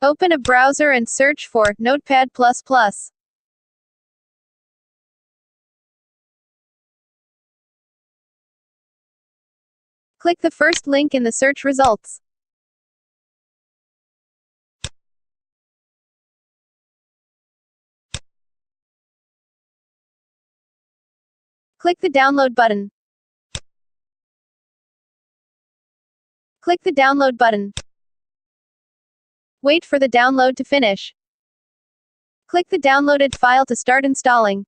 Open a browser and search for Notepad++. Click the first link in the search results. Click the download button. Click the download button. Wait for the download to finish. Click the downloaded file to start installing.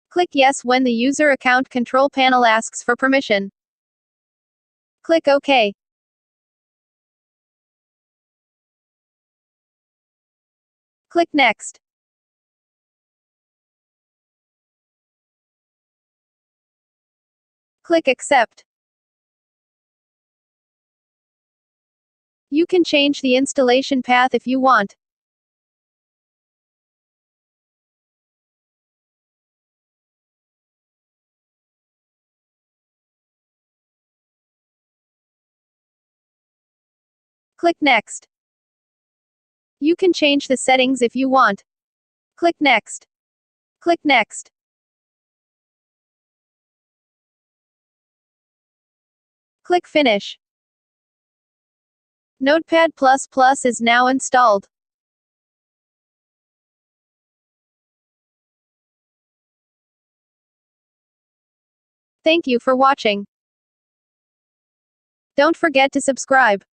Click Yes when the user account control panel asks for permission. Click OK. Click Next. Click Accept. You can change the installation path if you want. Click Next. You can change the settings if you want. Click Next. Click Next. Click Finish. Notepad++ is now installed. Thank you for watching. Don't forget to subscribe.